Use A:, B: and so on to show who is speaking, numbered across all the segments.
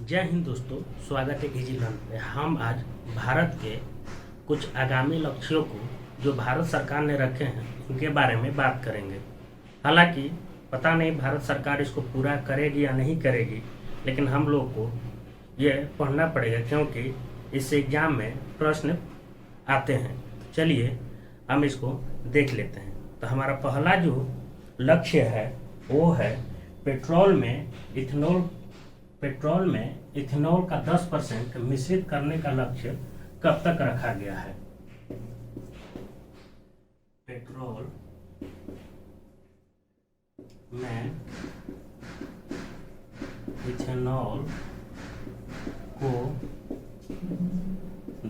A: जय हिंद दोस्तों, स्वागत है इजी लर्न पे। हम आज भारत के कुछ आगामी लक्ष्यों को जो भारत सरकार ने रखे हैं उनके बारे में बात करेंगे। हालांकि पता नहीं भारत सरकार इसको पूरा करेगी या नहीं करेगी, लेकिन हम लोग को ये पढ़ना पड़ेगा क्योंकि इस एग्ज़ाम में प्रश्न आते हैं। चलिए हम इसको देख लेते हैं। तो हमारा पहला जो लक्ष्य है वो है पेट्रोल में इथेनॉल का 10% मिश्रित करने का लक्ष्य कब तक रखा गया है। पेट्रोल में इथेनॉल को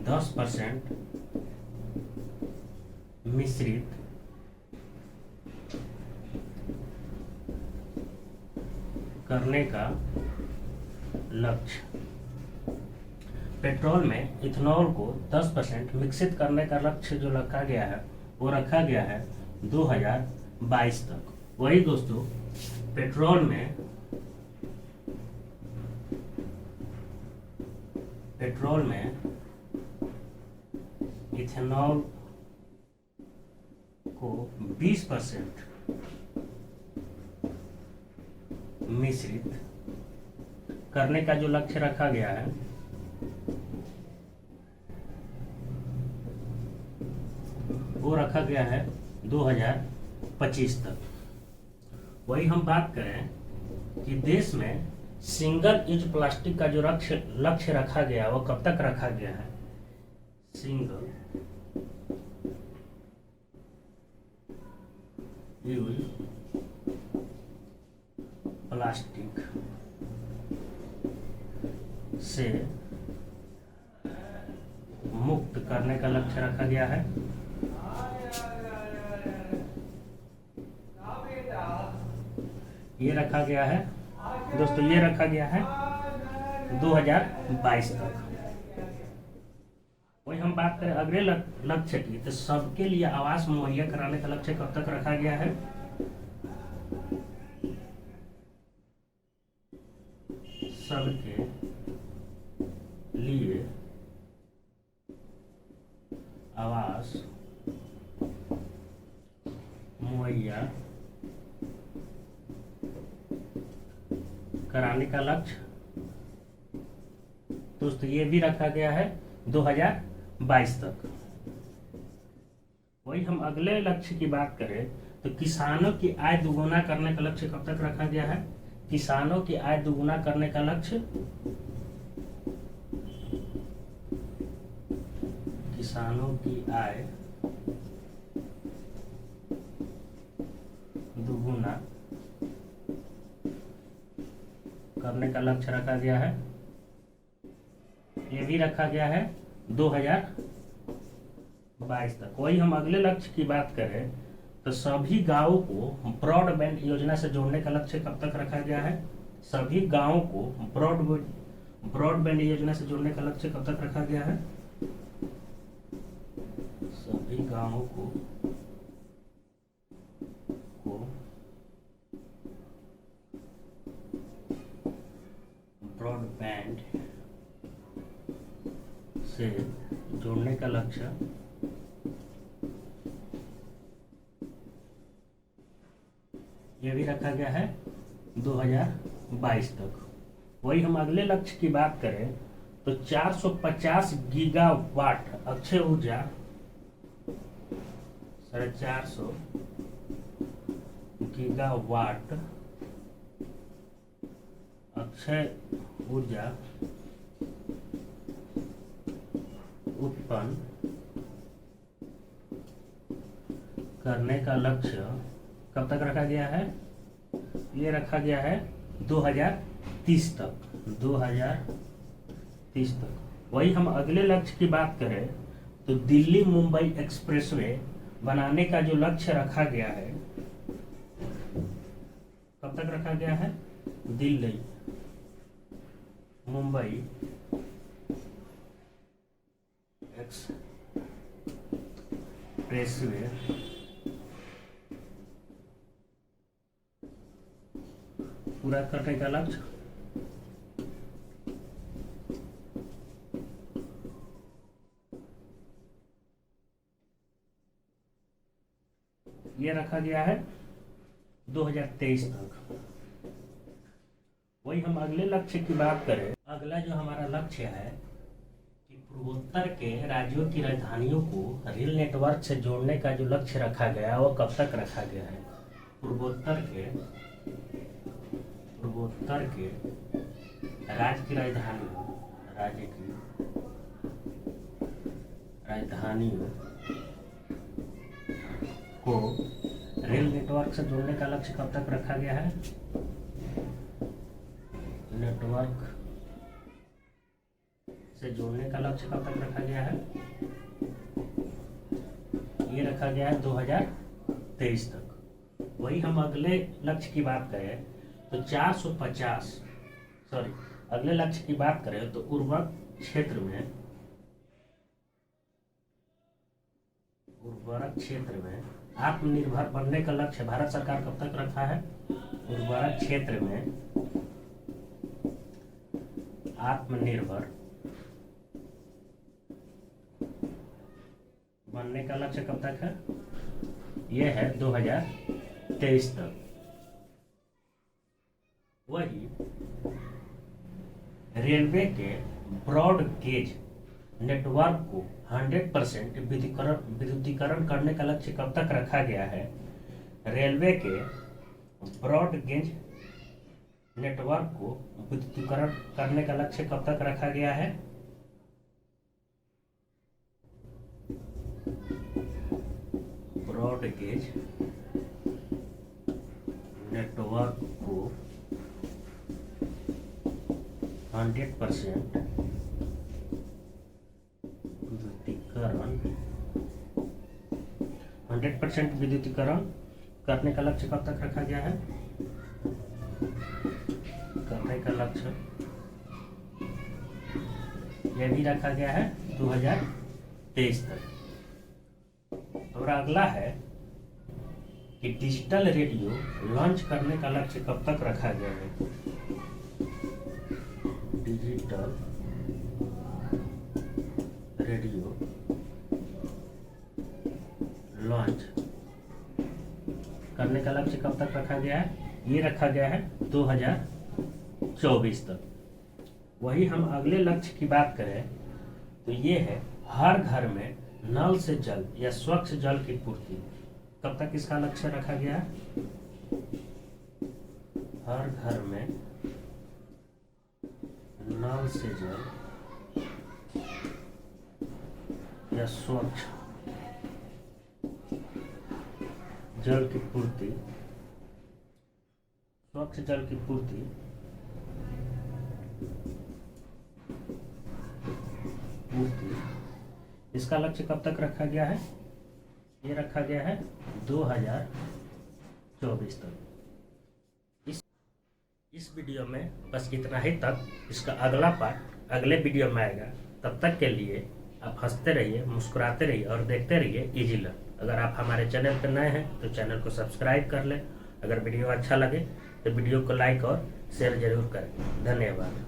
A: 10% मिश्रित करने का लक्ष्य। पेट्रोल में इथेनॉल को 10% मिश्रित करने का लक्ष्य जो रखा गया है वो रखा गया है 2022 तक। वही दोस्तों, पेट्रोल में इथेनॉल को 20% मिश्रित करने का जो लक्ष्य रखा गया है वो रखा गया है 2025 तक। वही हम बात करें कि देश में सिंगल यूज प्लास्टिक का जो लक्ष्य रखा गया वो कब तक रखा गया है। सिंगल यूज प्लास्टिक से मुक्त करने का लक्ष्य रखा गया है। ये रखा गया है दोस्तों, ये रखा गया है 2022 तक। वही हम बात करें अगले लक्ष्य की, तो सबके लिए आवास मुहैया कराने का लक्ष्य कब तक रखा गया है। सबके लिए आवास मुहैया कराने का लक्ष्य दोस्तों ये भी रखा गया है 2022 तक। वही हम अगले लक्ष्य की बात करें तो किसानों की आय दोगुना करने का लक्ष्य कब तक रखा गया है। किसानों की आय दोगुना करने का लक्ष्य, किसानों की आय दोगुना करने का लक्ष्य रखा गया है। ये भी रखा गया है 2022 तक। वही हम अगले लक्ष्य की बात करें तो सभी गांवों को ब्रॉडबैंड योजना से जोड़ने का लक्ष्य कब तक रखा गया है। सभी गांवों को ब्रॉडबैंड योजना से जोड़ने का लक्ष्य कब तक रखा गया है। सभी गांवों को ब्रॉडबैंड से जोड़ने का लक्ष्य ये भी रखा गया है 2022 तक। वही हम अगले लक्ष्य की बात करें तो 450 गीगावाट अक्षय ऊर्जा, 450 गीगावाट अक्षय ऊर्जा उत्पन्न करने का लक्ष्य कब तक रखा गया है। ये रखा गया है 2030 तक। 2030 तक। वही हम अगले लक्ष्य की बात करें तो दिल्ली मुंबई एक्सप्रेसवे बनाने का जो लक्ष्य रखा गया है कब तक रखा गया है। दिल्ली मुंबई एक्सप्रेसवे पूरा करने का लक्ष्य रखा गया है 2023 तक। वही हम अगले लक्ष्य की बात करें, अगला जो हमारा लक्ष्य है कि पूर्वोत्तर के राज्यों की राजधानियों को रेल नेटवर्क से जोड़ने का जो लक्ष्य रखा गया है वो कब तक रखा गया है। पूर्वोत्तर के राज्य की राजधानियों को रेल नेटवर्क से जोड़ने का लक्ष्य कब तक रखा गया है। नेटवर्क से जोड़ने का लक्ष्य कब तक रखा गया है, ये रखा गया है 2023 तक। वही हम अगले लक्ष्य की बात करें तो अगले लक्ष्य की बात करें तो उर्वरक क्षेत्र में आत्मनिर्भर बनने का लक्ष्य भारत सरकार कब तक रखा है। उर्वरक क्षेत्र में आत्मनिर्भर बनने का लक्ष्य कब तक है, यह है 2023 तक। वही रेलवे के ब्रॉड गेज नेटवर्क को 100% विद्युतीकरण करने का लक्ष्य कब तक रखा गया है। रेलवे के ब्रॉड गेज नेटवर्क को विद्युतीकरण करने का लक्ष्य कब तक रखा गया है। ब्रॉड गेज नेटवर्क को 100% विद्युतीकरण करने का लक्ष्य कब तक रखा गया है। करने का लक्ष्य यह भी रखा गया है 2023 तक। और अगला है कि डिजिटल रेडियो लॉन्च करने का लक्ष्य कब तक रखा गया है। डिजिटल रेडियो लॉन्च करने का लक्ष्य कब तक रखा गया है, ये रखा गया है 2024 तक। वही हम अगले लक्ष्य की बात करें तो ये है हर घर में नल से जल या स्वच्छ जल की पूर्ति, कब तक इसका लक्ष्य रखा गया है। हर घर में नल से जल या स्वच्छ जल की पूर्ति, स्वच्छ जल की पूर्ति इसका लक्ष्य कब तक रखा गया है, ये रखा गया है 2024 तक। इस वीडियो में बस इतना ही तक। इसका अगला पार्ट अगले वीडियो में आएगा। तब तक के लिए आप हंसते रहिए, मुस्कुराते रहिए और देखते रहिए इजी लर्न। अगर आप हमारे चैनल पर नए हैं तो चैनल को सब्सक्राइब कर लें। अगर वीडियो अच्छा लगे तो वीडियो को लाइक और शेयर जरूर करें। धन्यवाद।